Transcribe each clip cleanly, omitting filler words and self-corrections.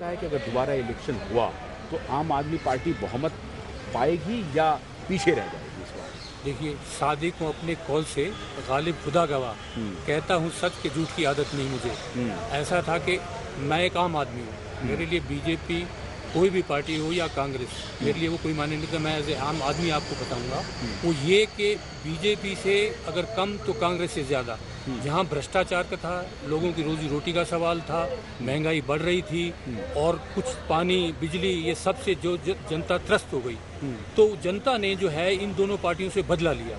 लगता है कि अगर दोबारा इलेक्शन हुआ तो आम आदमी पार्टी बहुमत पाएगी या पीछे रह जाएगी इस बार? देखिए, सादिक को अपने कौल से गालिब खुदा गवाह, कहता हूँ सच के झूठ की आदत नहीं मुझे। ऐसा था कि मैं एक आम आदमी हूँ, मेरे लिए बीजेपी कोई भी पार्टी हो या कांग्रेस, मेरे लिए वो कोई मायने नहीं था। मैं एज ए आम आदमी आपको बताऊंगा वो ये कि बीजेपी से अगर कम तो कांग्रेस से ज़्यादा, जहाँ भ्रष्टाचार का था, लोगों की रोजी रोटी का सवाल था, महंगाई बढ़ रही थी और कुछ पानी बिजली ये सब से जो जनता त्रस्त हो गई, तो जनता ने जो है इन दोनों पार्टियों से बदला लिया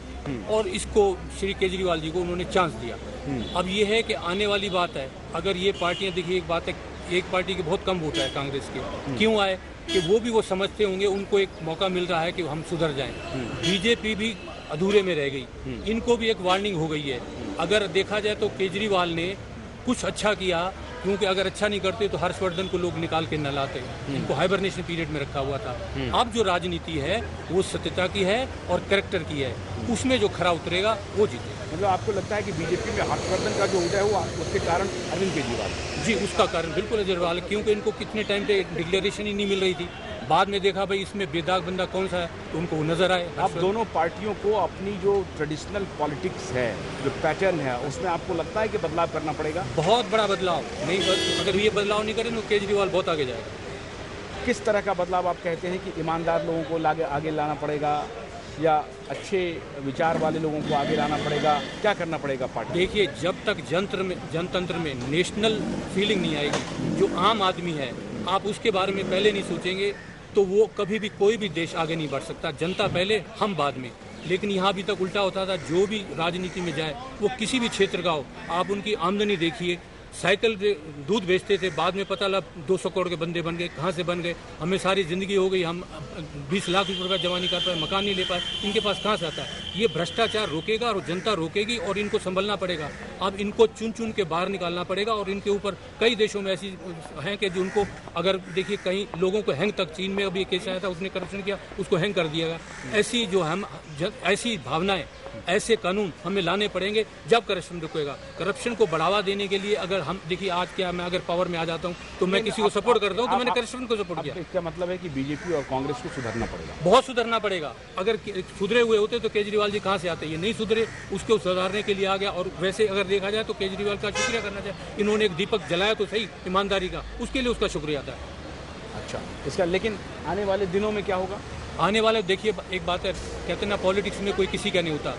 और इसको श्री केजरीवाल जी को उन्होंने चांस दिया। अब ये है कि आने वाली बात है, अगर ये पार्टियां, देखिए एक बात है, एक पार्टी के बहुत कम वोट है कांग्रेस के, क्यों आए कि वो भी वो समझते होंगे उनको एक मौका मिल रहा है कि हम सुधर जाएं। बीजेपी भी अधूरे में रह गई, इनको भी एक वार्निंग हो गई है। अगर देखा जाए तो केजरीवाल ने कुछ अच्छा किया, क्योंकि अगर अच्छा नहीं करते तो हर्षवर्धन को लोग निकाल के न लाते, इनको हाइबरनेशन पीरियड में रखा हुआ था। अब जो राजनीति है वो सत्यता की है और कैरेक्टर की है, उसमें जो खरा उतरेगा वो जीतेगा। मतलब आपको लगता है कि बीजेपी में हर्षवर्धन का जो उदय हुआ उसके कारण अरविंद केजरीवाल? जी, उसका कारण बिल्कुल केजरीवाल, क्योंकि इनको कितने टाइम पे डिक्लेरेशन ही नहीं मिल रही थी। बाद में देखा भाई इसमें बेदाग बंदा कौन सा है, तो उनको वो नजर आए। अब दोनों पार्टियों को अपनी जो ट्रेडिशनल पॉलिटिक्स है, जो पैटर्न है, उसमें आपको लगता है कि बदलाव करना पड़ेगा? बहुत बड़ा बदलाव नहीं, अगर ये बदलाव नहीं करें तो केजरीवाल बहुत आगे जाएगा। किस तरह का बदलाव आप कहते हैं कि ईमानदार लोगों को आगे लाना पड़ेगा या अच्छे विचार वाले लोगों को आगे लाना पड़ेगा? क्या करना पड़ेगा पार्टी? देखिए, जब तक जनतंत्र में नेशनल फीलिंग नहीं आएगी, जो आम आदमी है आप उसके बारे में पहले नहीं सोचेंगे, तो वो कभी भी कोई भी देश आगे नहीं बढ़ सकता। जनता पहले, हम बाद में। लेकिन यहाँ अभी तक उल्टा होता था, जो भी राजनीति में जाए वो किसी भी क्षेत्र का हो, आप उनकी आमदनी देखिए, साइकिल दूध बेचते थे, बाद में पता लगा 200 करोड़ के बंदे बन गए। कहाँ से बन गए? हमें सारी ज़िंदगी हो गई, हम 20 लाख रुपये जमा नहीं कर पाए, मकान नहीं ले पाए, इनके पास कहाँ से आता है? ये भ्रष्टाचार रोकेगा और जनता रोकेगी और इनको संभलना पड़ेगा। अब इनको चुन चुन के बाहर निकालना पड़ेगा और इनके ऊपर कई देशों में ऐसी हैं कि जो उनको, अगर देखिए कहीं लोगों को हैंग तक, चीन में अभी केस आया था, उसने करप्शन किया, उसको हैंग कर दिया गया। ऐसी जो हम ऐसी भावनाएं, ऐसे कानून हमें लाने पड़ेंगे, जब करप्शन रुकेगा। करप्शन को बढ़ावा देने के लिए अगर हम, देखिए आज क्या, मैं अगर पावर में आ जाता हूँ तो मैं किसी को सपोर्ट करता हूँ, तो मैंने करप्शन को सपोर्ट किया। इसका मतलब है कि बीजेपी और कांग्रेस को सुधरना पड़ेगा, बहुत सुधरना पड़ेगा। अगर सुधरे हुए होते तो केजरीवाल जी कहाँ से आते? ये नहीं सुधरे, उसको सुधारने के लिए आ गया। और वैसे अगर देखा जाए तो केजरीवाल का शुक्रिया करना चाहिए, इन्होंने एक दीपक जलाया तो सही ईमानदारी का, उसके लिए उसका शुक्रिया था। अच्छा, इसका लेकिन आने वाले दिनों में क्या होगा? आने वाले, देखिए एक बात है, कहते हैं ना पोलिटिक्स में कोई किसी का नहीं होता।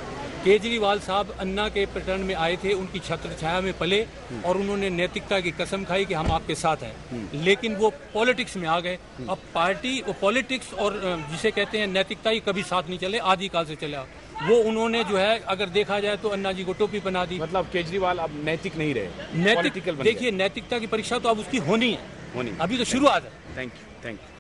केजरीवाल साहब अन्ना के पैटर्न में आए थे, उनकी छत्र छाया में पले और उन्होंने नैतिकता की कसम खाई कि हम आपके साथ हैं। लेकिन वो पॉलिटिक्स में आ गए। अब पार्टी, वो पॉलिटिक्स और जिसे कहते हैं नैतिकता ही कभी साथ नहीं चले, आदिकाल से चला। वो उन्होंने जो है, अगर देखा जाए तो अन्ना जी को टोपी पहना दी। मतलब केजरीवाल अब नैतिक नहीं रहे, नैतिक, देखिए नैतिकता की परीक्षा तो अब उसकी होनी है, अभी तो शुरुआत है। Thank you.